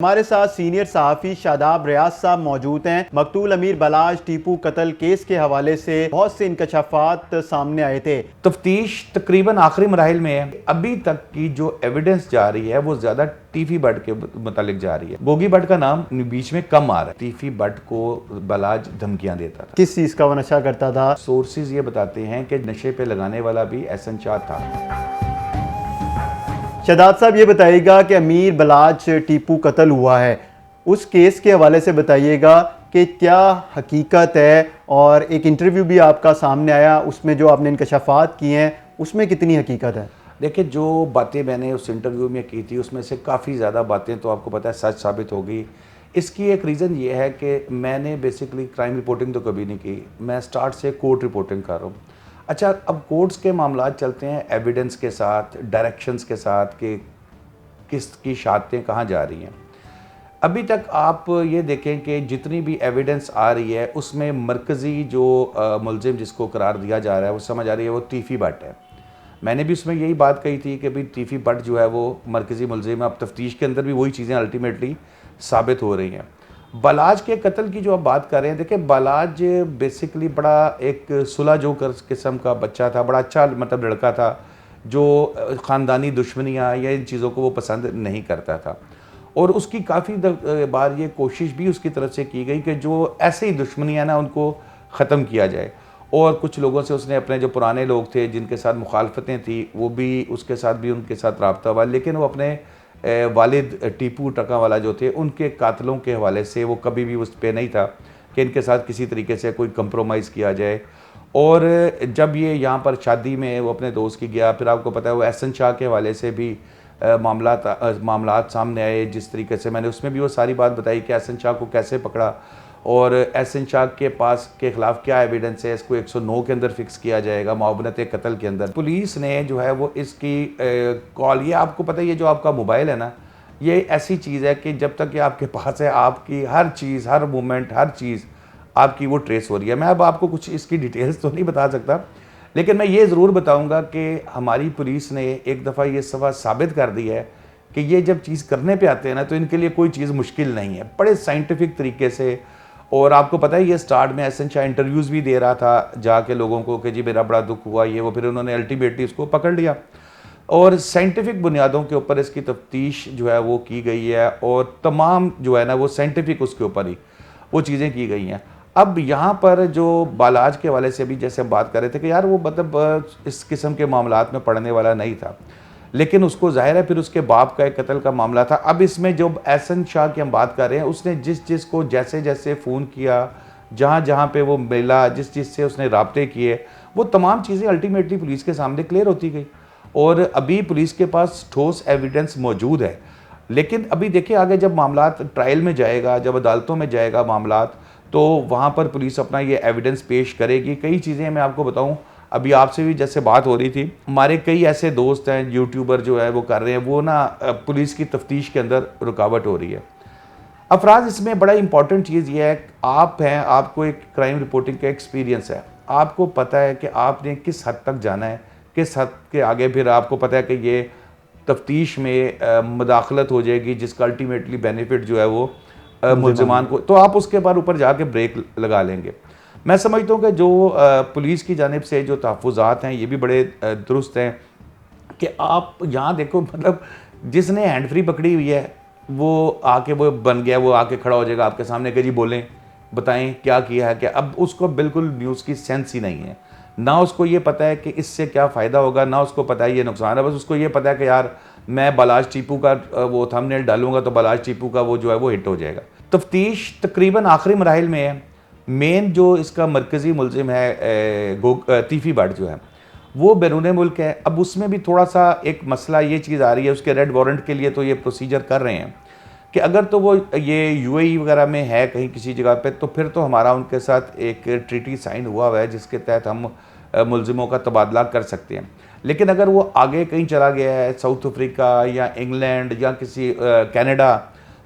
हमारे साथ सीनियर सहाफ़ी शादाब रियाज साहब मौजूद हैं। मकतूल अमीर बलाज टीपू कत्ल केस के हवाले से बहुत से इंकशाफात सामने आए थे। तफ्तीश तकरीबन आखिरी मराहिल में है। अभी तक की जो एविडेंस जा रही है वो ज्यादा टीफी बट के मुतालिक जा रही है। गोगी बट का नाम बीच में कम आ रहा है। टीफी बट को बलाज धमकियां देता था। किस चीज़ का वो नशा करता था? सोर्सेज ये बताते हैं कि नशे पे लगाने वाला भी एहसन शाह था। शादाब साहब ये बताइएगा कि अमीर बलाज टीपू कत्ल हुआ है, उस केस के हवाले से बताइएगा कि क्या हकीकत है, और एक इंटरव्यू भी आपका सामने आया, उसमें जो आपने इंकशाफात किए हैं उसमें कितनी हकीकत है? देखिए, जो बातें मैंने उस इंटरव्यू में की थी उसमें से काफ़ी ज़्यादा बातें तो आपको पता है सच साबित हो गई। इसकी एक रीज़न ये है कि मैंने बेसिकली क्राइम रिपोर्टिंग तो कभी नहीं की, मैं स्टार्ट से कोर्ट रिपोर्टिंग कर रहा हूँ। अच्छा, अब कोर्ट्स के मामला चलते हैं एविडेंस के साथ, डायरेक्शंस के साथ कि किसकी शहादतें कहाँ जा रही हैं। अभी तक आप ये देखें कि जितनी भी एविडेंस आ रही है उसमें मरकज़ी जो मुलजिम जिसको करार दिया जा रहा है वो समझ आ रही है वो तीफ़ी भट्ट है। मैंने भी उसमें यही बात कही थी कि भाई तीफ़ी भट्ट जो है वो मरकज़ी मुलजिम है। अब तफ्तीश के अंदर भी वही चीज़ें अल्टीमेटली साबित हो रही हैं। बलाज के कत्ल की जो आप बात कर रहे हैं, देखिए बलाज बेसिकली बड़ा एक सुलह जो किस्म का बच्चा था, बड़ा अच्छा मतलब लड़का था जो ख़ानदानी दुश्मनियाँ या इन चीज़ों को वो पसंद नहीं करता था। और उसकी काफ़ी बार ये कोशिश भी उसकी तरफ से की गई कि जो ऐसे ही दुश्मनियाँ ना उनको ख़त्म किया जाए। और कुछ लोगों से उसने अपने जो पुराने लोग थे जिनके साथ मुखालफतें थी वो भी उसके साथ भी उनके साथ रब्ता हुआ, लेकिन वो अपने वालिद टीपू टकावाला जो थे उनके कातलों के हवाले से वो कभी भी उस पर नहीं था कि इनके साथ किसी तरीके से कोई कंप्रोमाइज़ किया जाए। और जब ये यहाँ पर शादी में वो अपने दोस्त की गया, फिर आपको पता है वो एहसन शाह के हवाले से भी मामलात सामने आए। जिस तरीके से मैंने उसमें भी वो सारी बात बताई कि एहसन शाह को कैसे पकड़ा और एहसन शाह के पास के ख़िलाफ़ क्या एविडेंस है, इसको 109 के अंदर फिक्स किया जाएगा मुआवनत कत्ल के अंदर। पुलिस ने जो है वो इसकी कॉल, ये आपको पता है ये जो आपका मोबाइल है ना, ये ऐसी चीज़ है कि जब तक ये आपके पास है आपकी हर चीज़, हर मोमेंट, हर चीज़ आपकी वो ट्रेस हो रही है। मैं अब आपको कुछ इसकी डिटेल्स तो नहीं बता सकता, लेकिन मैं ये ज़रूर बताऊंगा कि हमारी पुलिस ने एक दफ़ा ये सफ़ा साबित कर दी है कि ये जब चीज़ करने पे आते हैं ना तो इनके लिए कोई चीज़ मुश्किल नहीं है, बड़े साइंटिफिक तरीके से। और आपको पता है ये स्टार्ट में एहसन शाह इंटरव्यूज़ भी दे रहा था जाके लोगों को कि जी मेरा बड़ा दुख हुआ ये वो, फिर उन्होंने अल्टीमेटली उसको पकड़ लिया और साइंटिफिक बुनियादों के ऊपर इसकी तफ्तीश जो है वो की गई है और तमाम जो है ना वो साइंटिफिक उसके ऊपर ही वो चीज़ें की गई हैं। अब यहाँ पर जो बालाज के हवाले से भी जैसे हम बात कर रहे थे कि यार वो मतलब इस किस्म के मामलात में पड़ने वाला नहीं था, लेकिन उसको ज़ाहिर है फिर उसके बाप का एक कत्ल का मामला था। अब इसमें जो एहसन शाह की हम बात कर रहे हैं उसने जिस को जैसे जैसे फ़ोन किया, जहाँ जहाँ पे वो मिला, जिस से उसने राब्ते किए, वो तमाम चीज़ें अल्टीमेटली पुलिस के सामने क्लियर होती गई और अभी पुलिस के पास ठोस एविडेंस मौजूद है। लेकिन अभी देखिए आगे जब मामलात ट्रायल में जाएगा, जब अदालतों में जाएगा मामलात, तो वहाँ पर पुलिस अपना ये एविडेंस पेश करेगी। कई चीज़ें मैं आपको बताऊँ, अभी आपसे भी जैसे बात हो रही थी, हमारे कई ऐसे दोस्त हैं यूट्यूबर जो है वो कर रहे हैं, वो ना पुलिस की तफ्तीश के अंदर रुकावट हो रही है। अफराज, इसमें बड़ा इंपॉर्टेंट चीज़ ये है, आप हैं, आपको एक क्राइम रिपोर्टिंग का एक्सपीरियंस है, आपको पता है कि आपने किस हद तक जाना है, किस हद के आगे फिर आपको पता है कि ये तफ्तीश में मुदाखलत हो जाएगी जिसका अल्टीमेटली बेनिफिट जो है वो मुलजिमान को, तो आप उसके बाद ऊपर जाके ब्रेक लगा लेंगे। मैं समझता हूँ कि जो पुलिस की जानिब से जो तहफ़्फ़ुज़ात हैं ये भी बड़े दुरुस्त हैं कि आप यहाँ देखो, मतलब जिसने हैंड फ्री पकड़ी हुई है वो आके वो बन गया, वो आके खड़ा हो जाएगा आपके सामने कि जी बोलें, बताएं क्या किया है क्या। अब उसको बिल्कुल न्यूज़ की सेंस ही नहीं है, ना उसको ये पता है कि इससे क्या फ़ायदा होगा, ना उसको पता है ये नुकसान है। बस उसको ये पता है कि यार मैं बलाज टीपू का वो थंबनेल डालूंगा तो बलाज टीपू का वो जो है वो हिट हो जाएगा। तफ्तीश तकरीबन आखिरी मराहिल में है। मेन जो इसका मरकज़ी मुलजिम है तीफ़ी भट्ट जो है वो बैरून मुल्क है। अब उसमें भी थोड़ा सा एक मसला ये चीज़ आ रही है, उसके रेड वारंट के लिए तो ये प्रोसीजर कर रहे हैं कि अगर तो वो ये यूएई वगैरह में है कहीं किसी जगह पे, तो फिर तो हमारा उनके साथ एक ट्रीटी साइन हुआ है जिसके तहत हम मुलजिमों का तबादला कर सकते हैं। लेकिन अगर वो आगे कहीं चला गया है, साउथ अफ्रीका या इंग्लैंड या किसी कनाडा,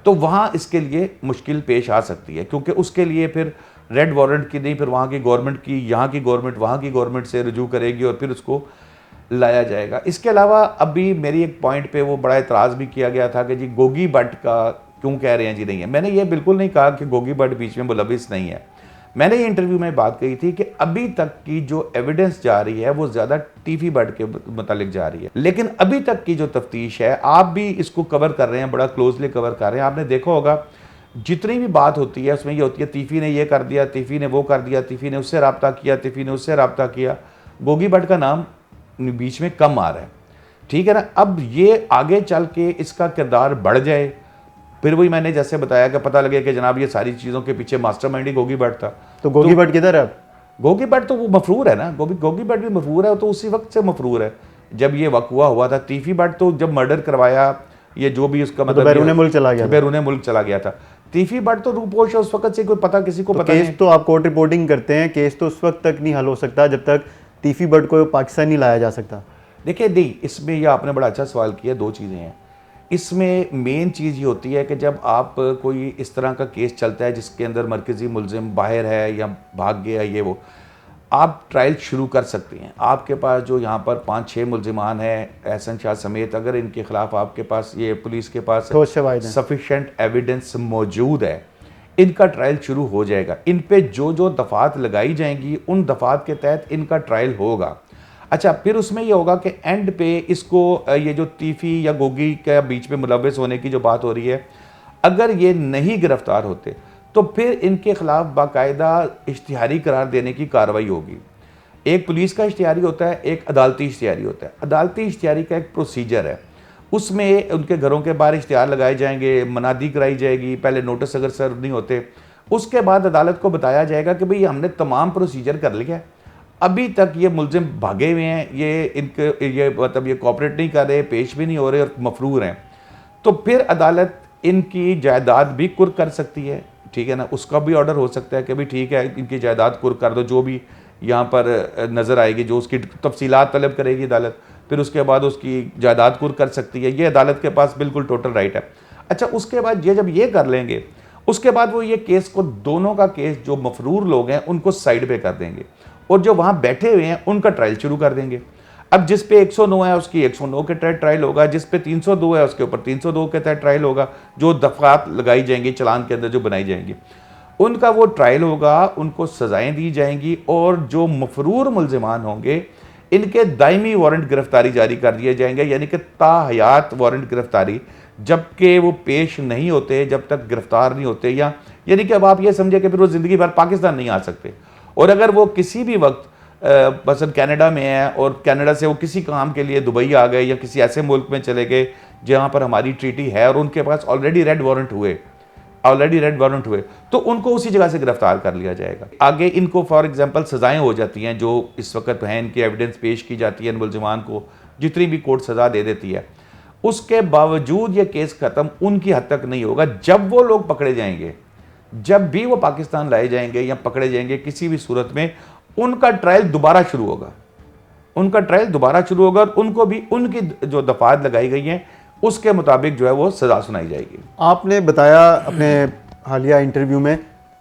तो वहाँ इसके लिए मुश्किल पेश आ सकती है, क्योंकि उसके लिए फिर रेड वारंट की नहीं, फिर वहाँ की गवर्नमेंट की, यहाँ की गवर्नमेंट वहाँ की गवर्नमेंट से रजू करेगी और फिर उसको लाया जाएगा। इसके अलावा अभी मेरी एक पॉइंट पे वो बड़ा एतराज़ भी किया गया था कि जी गोगी बट का क्यों कह रहे हैं जी नहीं है। मैंने ये बिल्कुल नहीं कहा कि गोगी भट्ट बीच में मुलविस नहीं है। मैंने ये इंटरव्यू में बात कही थी कि अभी तक की जो एविडेंस जा रही है वो ज़्यादा टीफी भट्ट के मुतालिक जा रही है, लेकिन अभी तक की जो तफ्तीश है, आप भी इसको कवर कर रहे हैं, बड़ा क्लोजली कवर कर रहे हैं। आपने देखा होगा जितनी भी बात होती है उसमें ये होती है तीफी ने ये कर दिया, तीफी ने वो कर दिया, तीफी ने उससे रब्ता किया, तीफी ने उससे रब्ता किया। गोगी भट्ट का नाम बीच में कम आ रहा है, ठीक है ना। अब ये आगे चल के इसका किरदार बढ़ जाए, फिर वही मैंने जैसे बताया कि पता लगे कि जनाब ये सारी चीज़ों के पीछे मास्टरमाइंड ही गोगी भट्ट था। तो गोगी भट्ट किधर है अब? गोगी भट्ट तो वो मफरूर है ना, गोगी भट्ट भी मफरूर है, तो उसी वक्त से मफरूर है जब ये वक़्वा हुआ था। तीफी भट्ट तो जब मर्डर करवाया, ये जो भी उसका मतलब बैरून मुल्क चला गया, बैरून मुल्क चला गया था। तीफी भट्ट तो रूपोश है उस वक्त से, कोई पता किसी को पता नहीं। केस तो आप कोर्ट रिपोर्टिंग करते हैं, केस तो उस वक्त तक नहीं हल हो सकता जब तक तीफी भट्ट को पाकिस्तान नहीं लाया जा सकता। देखिए नहीं, इसमें ये आपने बड़ा अच्छा सवाल किया। दो चीज़ें हैं इसमें। मेन चीज़ ये होती है कि जब आप कोई इस तरह का केस चलता है जिसके अंदर मरकज़ी मुलजिम बाहर है या भाग गया, ये वो, आप ट्रायल शुरू कर सकते हैं। आपके पास जो यहाँ पर 5-6 मुलजिमान हैं, एहसन शाह समेत, अगर इनके खिलाफ आपके पास ये पुलिस के पास सफिशेंट एविडेंस मौजूद है, इनका ट्रायल शुरू हो जाएगा। इन पे जो जो दफात लगाई जाएंगी उन दफात के तहत इनका ट्रायल होगा। अच्छा, फिर उसमें ये होगा कि एंड पे इसको ये जो तीफी या गोगी के बीच में मुलविस होने की जो बात हो रही है, अगर ये नहीं गिरफ्तार होते तो फिर इनके खिलाफ बाकायदा इश्तिहारी करार देने की कार्रवाई होगी। एक पुलिस का इश्तिहारी होता है, एक अदालती इश्तिहारी होता है। अदालती इश्तिहारी का एक प्रोसीजर है, उसमें उनके घरों के बाहर इश्तिहार लगाए जाएंगे, मनादी कराई जाएगी, पहले नोटिस अगर सर्व नहीं होते, उसके बाद अदालत को बताया जाएगा कि भाई हमने तमाम प्रोसीजर कर लिया है, अभी तक ये मुलजिम भागे हुए हैं, ये मतलब ये कोऑपरेट नहीं कर रहे, पेश भी नहीं हो रहे और मफरूर हैं, तो फिर अदालत इनकी जायदाद भी कुर्क कर सकती है, ठीक है ना। उसका भी ऑर्डर हो सकता है कि भाई ठीक है इनकी जायदाद कुर्क कर दो, जो भी यहाँ पर नज़र आएगी, जो उसकी तफसीलात तलब करेगी अदालत, फिर उसके बाद उसकी जायदाद कुर्क कर सकती है। ये अदालत के पास बिल्कुल टोटल राइट है। अच्छा, उसके बाद ये जब ये कर लेंगे, उसके बाद वो ये केस को, दोनों का केस, जो मफरूर लोग हैं उनको साइड पे कर देंगे और जो वहाँ बैठे हुए हैं उनका ट्रायल शुरू कर देंगे। अब जिस पे 109 है उसकी 109 के तहत ट्रायल होगा, जिस पे 302 है उसके ऊपर 302 के तहत ट्रायल होगा। जो दफात लगाई जाएंगी चालान के अंदर जो बनाई जाएंगी उनका वो ट्रायल होगा, उनको सजाएं दी जाएंगी और जो मफरूर मुलजिमान होंगे इनके दायमी वारंट गिरफ्तारी जारी कर दिए जाएंगे, यानी कि ताहयात वारंट गिरफ्तारी, जबकि वो पेश नहीं होते, जब तक गिरफ्तार नहीं होते, या यानी कि अब आप ये समझे कि फिर वो ज़िंदगी भर पाकिस्तान नहीं आ सकते। और अगर वो किसी भी वक्त मसलन कनाडा में है और कनाडा से वो किसी काम के लिए दुबई आ गए या किसी ऐसे मुल्क में चले गए जहाँ पर हमारी ट्रीटी है और उनके पास ऑलरेडी रेड वारंट हुए, तो उनको उसी जगह से गिरफ्तार कर लिया जाएगा। आगे इनको फॉर एग्जांपल सज़ाएं हो जाती हैं जो इस वक्त हैं, इनकी एविडेंस पेश की जाती है, मुलजिमान को जितनी भी कोर्ट सज़ा दे देती है, उसके बावजूद ये केस ख़त्म उनकी हद तक नहीं होगा। जब वो लोग पकड़े जाएंगे, जब भी वो पाकिस्तान लाए जाएंगे या पकड़े जाएंगे, किसी भी सूरत में उनका ट्रायल दोबारा शुरू होगा, और उनको भी उनकी जो दफात लगाई गई हैं उसके मुताबिक जो है वो सज़ा सुनाई जाएगी। आपने बताया अपने हालिया इंटरव्यू में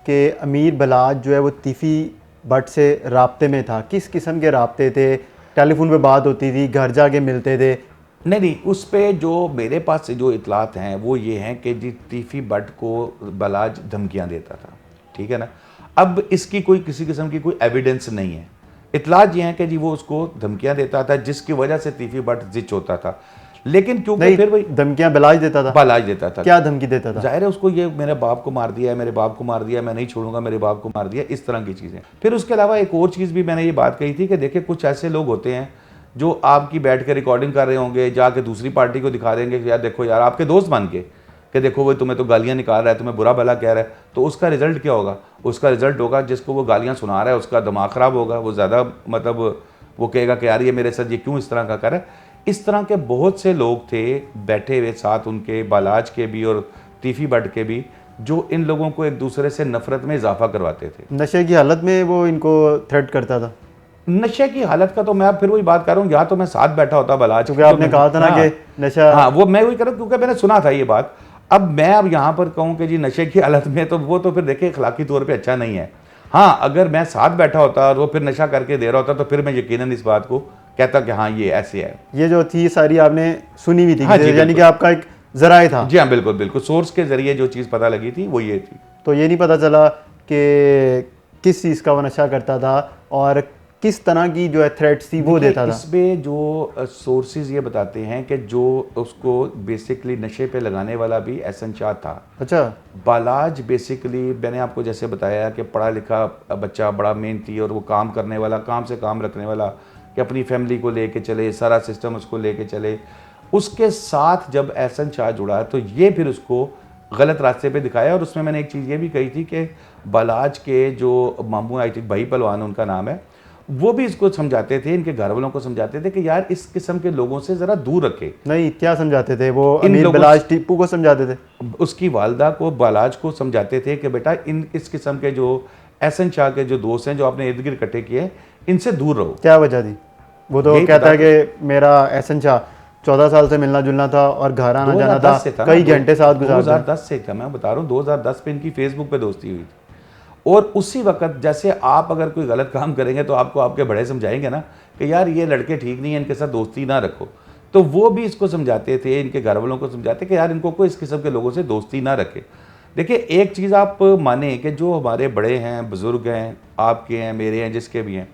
कि अमीर बलाज जो है वो तीफी भट्ट से राब्ते में था। किस किस्म के राब्ते थे? टेलीफोन पे बात होती थी, घर जाके मिलते थे? नहीं, उस पर जो मेरे पास से जो इतलात हैं वो ये हैं कि जी तीफी भट्ट को बलाज धमकियां देता था, ठीक है ना। अब इसकी कोई किसी किस्म की कोई एविडेंस नहीं है, इतलात ये हैं कि जी वो उसको धमकियां देता था जिसकी वजह से तीफी भट्ट जिच होता था। लेकिन क्योंकि फिर वही धमकियां बलाज देता था। क्या धमकी देता था? जाहिर है उसको ये मेरे बाप को मार दिया है, मेरे बाप को मार दिया, मैं नहीं छोड़ूंगा, मेरे बाप को मार दिया, इस तरह की चीज़ें। फिर उसके अलावा एक और चीज़ भी मैंने ये बात कही थी कि देखिए कुछ ऐसे लोग होते हैं जो आपकी बैठ के रिकॉर्डिंग कर रहे होंगे, जाके दूसरी पार्टी को दिखा देंगे कि यार देखो यार, आपके दोस्त मान के कि देखो वो तुम्हें तो गालियाँ निकाल रहा है, तुम्हें बुरा भला कह रहा है, तो उसका रिजल्ट क्या होगा? उसका रिजल्ट होगा जिसको वो गालियाँ सुना रहा है उसका दिमाग ख़राब होगा, वो ज़्यादा मतलब वो कहेगा कि यार ये मेरे साथ ये क्यों इस तरह का कर रहा है। इस तरह के बहुत से लोग थे बैठे हुए साथ उनके, बालाज के भी और तीफी भट्ट के भी, जो इन लोगों को एक दूसरे से नफरत में इजाफा करवाते थे। नशे की हालत में वो इनको थ्रेट करता था? नशे की हालत का तो मैं फिर वही बात कर रहा हूँ, या तो मैं साथ बैठा होता बलाज, क्योंकि आपने कहा था ना कि नशा, हाँ वो मैं वही कर रहा हूँ क्योंकि मैंने सुना था ये बात। अब मैं अब यहाँ पर कहूँ कि जी नशे की हालत में, तो वो तो फिर देखिए अखलाकी तौर पे अच्छा नहीं है। हाँ, अगर मैं साथ बैठा होता और वो फिर नशा करके दे रहा होता तो फिर मैं यकीनन इस बात को कहता कि हाँ ये ऐसे है। ये जो थी सारी आपने सुनी हुई थी? हाँ, यानी कि आपका एक जराए था। जी हाँ, बिल्कुल बिल्कुल, सोर्स के जरिए जो चीज़ पता लगी थी वो ये थी। तो ये नहीं पता चला कि किस चीज़ का वो नशा करता था और किस तरह की जो है थ्रेट्स थी वो देखिए, देता था। इसमें जो सोर्सेज ये बताते हैं कि जो उसको बेसिकली नशे पे लगाने वाला भी एहसन शाह था। अच्छा। बालाज बेसिकली मैंने आपको जैसे बताया कि पढ़ा लिखा बच्चा, बड़ा मेहनती और वो काम करने वाला, काम से काम रखने वाला, कि अपनी फैमिली को लेके चले, सारा सिस्टम उसको लेके चले। उसके साथ जब एहसन शाह जुड़ा तो ये फिर उसको गलत रास्ते पे दिखाया। और उसमें मैंने एक चीज़ ये भी कही थी कि बालाज के जो मामू, आई थिंक भाई पहलवान उनका नाम है, वो भी इसको समझाते थे, इनके घर वालों को समझाते थे कि यार इस किस्म के लोगों से ज़रा दूर रखे। नहीं, क्या समझाते थे वो? इन अमीर लोगों बिलाज टीपू को समझाते थे? उसकी वालदा को, बालाज को समझाते थे कि बेटा इन इस किस्म के जो एहसन शाह के जो दोस्त हैं जो आपने इर्द गिर्द इकट्ठे किए हैं, इनसे दूर रहो। क्या वजह थी? वो तो यही कहता है बता- कि मेरा एहसन शाह 14 साल से मिलना जुलना था और घर आना जाना 2010 से था, था कई ना, घंटे साथ गुजारते। 2010 से था, मैं बता रहा हूँ 2010 पे इनकी फेसबुक पे दोस्ती हुई थी। और उसी वक्त जैसे आप अगर कोई गलत काम करेंगे तो आपको आपके बड़े समझाएंगे ना कि यार ये लड़के ठीक नहीं है, इनके साथ दोस्ती ना रखो। तो वो भी इसको समझाते थे, इनके घर वालों को समझाते कि यार इनको कोई इस किस्म के लोगों से दोस्ती ना रखे। देखिए, एक चीज़ आप माने कि जो हमारे बड़े हैं, बुज़ुर्ग हैं, आपके हैं, मेरे हैं, जिसके भी हैं,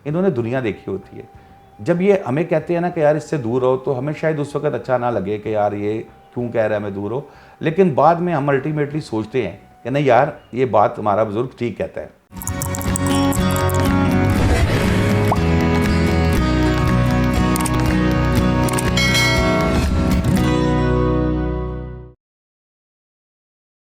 इन्होंने दुनिया देखी होती है। जब ये हमें कहते हैं ना कि यार इससे दूर रहो, तो हमें शायद उस वक्त अच्छा ना लगे कि यार ये क्यों कह रहा है मैं दूर हो, लेकिन बाद में हम अल्टीमेटली सोचते हैं कि नहीं यार, ये बात हमारा बुज़ुर्ग ठीक कहता है।